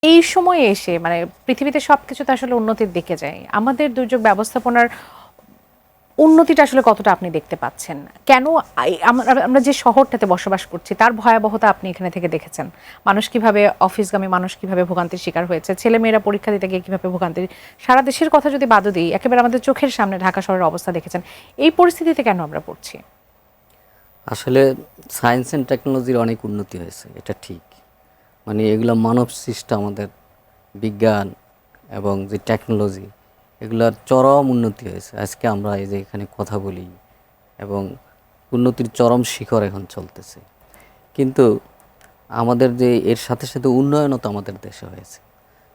এই সময়ে এসে মানে পৃথিবীতে সবকিছু তো আসলে উন্নতির দিকে যায়। আমাদের দুর্যোগ ব্যবস্থাপনার উন্নতিটা আসলে কতটা আপনি দেখতে পাচ্ছেন? কেন আমরা যে শহরটাতে বসবাস করছি তার ভয়াবহতা আপনি এখানে থেকে দেখেছেন। মানুষ কিভাবে অফিসগামী মানুষ কিভাবে ভোগান্তির শিকার হয়েছে, ছেলেমেয়েরা পরীক্ষা দিতে গিয়ে কিভাবে ভোগান্তির, সারা দেশের কথা যদি বাদও দিই, একেবারে আমাদের চোখের সামনে ঢাকা শহরের অবস্থা দেখেছেন। এই পরিস্থিতিতে কেন আমরা পড়ছি? আসলে সায়েন্স অ্যান্ড টেকনোলজির অনেক উন্নতি হয়েছে, এটা ঠিক। মানে এগুলো মানব সৃষ্ট আমাদের বিজ্ঞান এবং যে টেকনোলজি, এগুলার চরম উন্নতি হয়েছে। আজকে আমরা এই যে এখানে কথা বলি এবং উন্নতির চরম শিখর এখন চলতেছে। কিন্তু আমাদের যে এর সাথে সাথে উন্নয়নও তো আমাদের দেশে হয়েছে।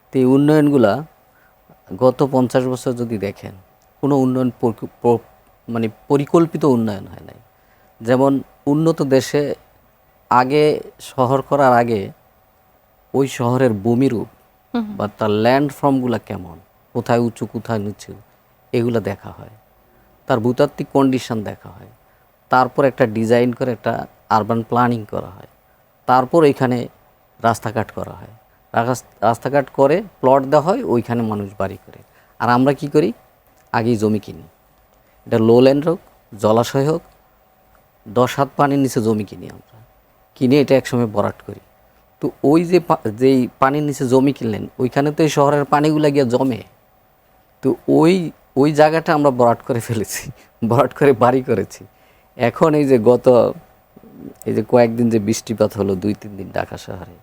তো এই উন্নয়নগুলা গত 50 বছর যদি দেখেন, কোনো উন্নয়ন মানে পরিকল্পিত উন্নয়ন হয় নাই। যেমন উন্নত দেশে আগে শহর করার আগে ওই শহরের ভূমিরূপ বা তার ল্যান্ড ফর্মগুলো কেমন, কোথায় উঁচু কোথায় নিচু, এগুলো দেখা হয়। তার ভূতাত্ত্বিক কন্ডিশন দেখা হয়। তারপর একটা ডিজাইন করে একটা আরবান প্ল্যানিং করা হয়। তারপর এখানে রাস্তাঘাট করা হয়। রাস্তাঘাট করে প্লট দেওয়া হয়, ওইখানে মানুষ বাড়ি করে। আর আমরা কি করি? আগেই জমি কিনি। এটা লোল্যান্ড হোক, জলাশয় হোক, 10 হাত পানির নিচে জমি কিনি আমরা, কিনে এটা একসময় ভরাট করি। তো ওই যে যেই পানির নিচে জমি কিনলেন, ওইখানে তো এই শহরের পানিগুলো গিয়ে জমে। তো ওই ওই জায়গাটা আমরা ভরাট করে ফেলেছি, ভরাট করে বাড়ি করেছি। এখন এই যে এই যে কয়েকদিন যে বৃষ্টিপাত হলো 2-3 দিন ঢাকা শহরে,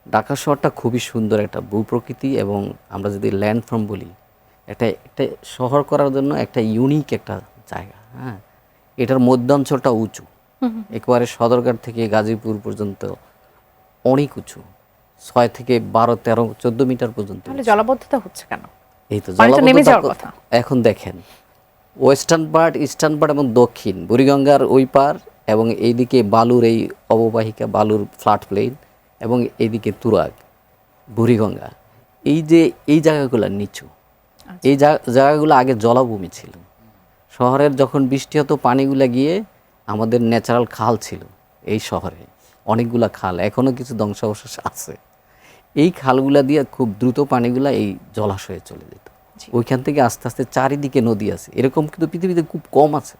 ঢাকা শহরটা খুবই সুন্দর একটা ভূপ্রকৃতি এবং আমরা যদি ল্যান্ডফর্ম বলি, একটা একটা শহর করার জন্য একটা ইউনিক একটা জায়গা। হ্যাঁ, এটার মধ্যাঞ্চলটা উঁচু, একেবারে সদরঘাট থেকে গাজীপুর পর্যন্ত অনেক উঁচু, 6 থেকে 12, 13, 14 মিটার পর্যন্ত। তাহলে জলাবদ্ধতা হচ্ছে কেন? এই তো পানি তো নেমে যাওয়ার জলাবদ্ধতা। কথা। এখন দেখেন, ওয়েস্টার্ন পার্ট, ইস্টার্ন পার্ট এবং দক্ষিণ বুড়িগঙ্গার ওই পার এবং এইদিকে বালুর এই অববাহিকা, বালুর ফ্ল্যাট প্লেন এবং এইদিকে তুরাগ, বুড়িগঙ্গা, এই যে এই জায়গাগুলো নিচু। এই জায়গাগুলো আগে জলাভূমি ছিল। শহরের যখন বৃষ্টি হতো, পানিগুলো গিয়ে আমাদের ন্যাচারাল খাল ছিল এই শহরে, অনেকগুলা খাল, এখনও কিছু ধ্বংসাবশেষ আছে। এই খালগুলা দিয়ে খুব দ্রুত পানিগুলা এই জলাশয়ে চলে যেত। ওইখান থেকে আস্তে আস্তে চারিদিকে নদী আছে, এরকম কিন্তু পৃথিবীতে খুব কম আছে।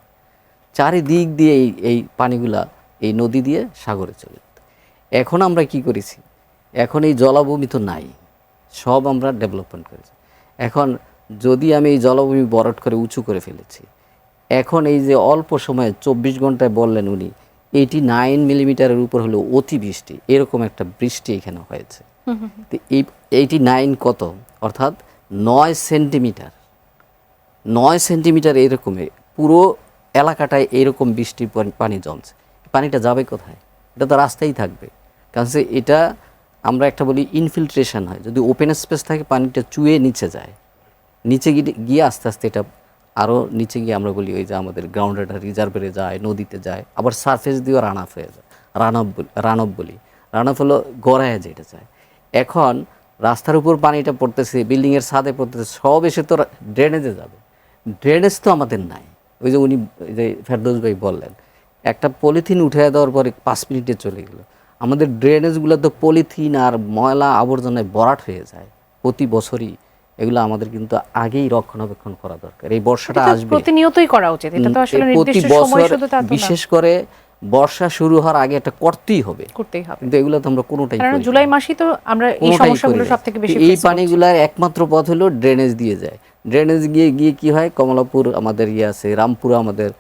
চারিদিক দিয়ে এই পানিগুলা এই নদী দিয়ে সাগরে চলে যেত। এখন আমরা কি করেছি? এখন এই জলাভূমি তো নাই, সব আমরা ডেভেলপমেন্ট করেছি। এখন যদি আমি এই জলাভূমি ভরাট করে উঁচু করে ফেলেছি, এখন এই যে অল্প সময়ে 24 ঘন্টায় বললেন উনি 89 মিলিমিটারের উপর হলো অতিবৃষ্টি, এরকম একটা বৃষ্টি এখানে হয়েছে। তো এই 89 কত? অর্থাৎ 9 সেন্টিমিটার, 9 সেন্টিমিটার এরকমের পুরো এলাকাটায় এরকম বৃষ্টির পানি জমছে। পানিটা যাবে কোথায়? এটা তো রাস্তায় থাকবে। কারণ এটা আমরা একটা বলি ইনফিল্ট্রেশন হয়। যদি ওপেন স্পেস থাকে, পানিটা চুয়ে নিচে যায়, নিচে গিয়ে আস্তে আস্তে এটা আরও নিচে গিয়ে আমরা বলি ওই যে আমাদের গ্রাউন্ড ওয়াটার রিজার্ভারে যায়, নদীতে যায়, আবার সারফেস দিয়েও রানঅফ হয়ে যায়। রানঅফ বলি। রানঅফ হলো গড়ায় যেটা যায়। এখন রাস্তার উপর পানিটা পড়তেছে, বিল্ডিংয়ের ছাদে পড়তেছে, সব এসে তো ড্রেনেজে যাবে। ড্রেনেজ তো আমাদের নাই। ওই যে উনি যে ফেরদৌস ভাই বললেন, একটা পলিথিন উঠে দেওয়ার পরে 5 মিনিটে চলে গেল। আমাদের ড্রেনেজগুলো তো পলিথিন আর ময়লা আবর্জনায় ভরাট হয়ে যায় প্রতি বছরই। এগুলো আমাদের কিন্তু আগেই রক্ষণাবেক্ষণ করা দরকার। এই বর্ষাটা আসবে, প্রতিনিয়তই করা উচিত। এটা তো আসলে প্রতি নির্দিষ্ট সময় বছর, শুধু তা তো না। বিশেষ করে বর্ষা শুরু হওয়ার আগে এটা করতেই হবে। করতেই হবে। কিন্তু এগুলো তো আমরা কোনোটাই কারণ করি না। জুলাই মাসেই তো আমরা এই কোনোটাই সমস্যাগুলো করি না। সবথেকে বেশি এই ফেস করছি। পানিগুলার একমাত্র পথ হলো ড্রেনেজ দিয়ে যায়। ড্রেনেজ গিয়ে কি হয়? কমলাপুর আমাদের আছে, রামপুরা আমাদের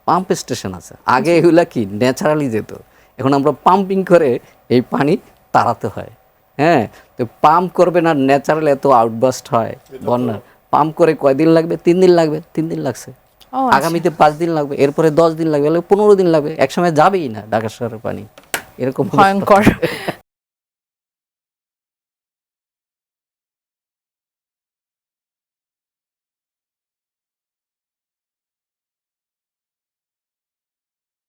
পাম্প স্টেশন আছে। আগে এগুলা কি ন্যাচারালি যেত, এখন আমরা পাম্পিং করে এই পানি তাড়াতে হয়। হ্যাঁ, তো পাম্প করবে না, ন্যাচারাল এত আউটবাস্ট হয় বন্যা। পাম্প করে কয়দিন লাগবে? 3 দিন লাগবে। 3 দিন লাগছে, আগামীতে 5 দিন লাগবে, এরপরে 10 দিন লাগবে, 15 দিন লাগবে। একসময় যাবেই না ঢাকা শহরের পানি, এরকম ভয়ঙ্কর।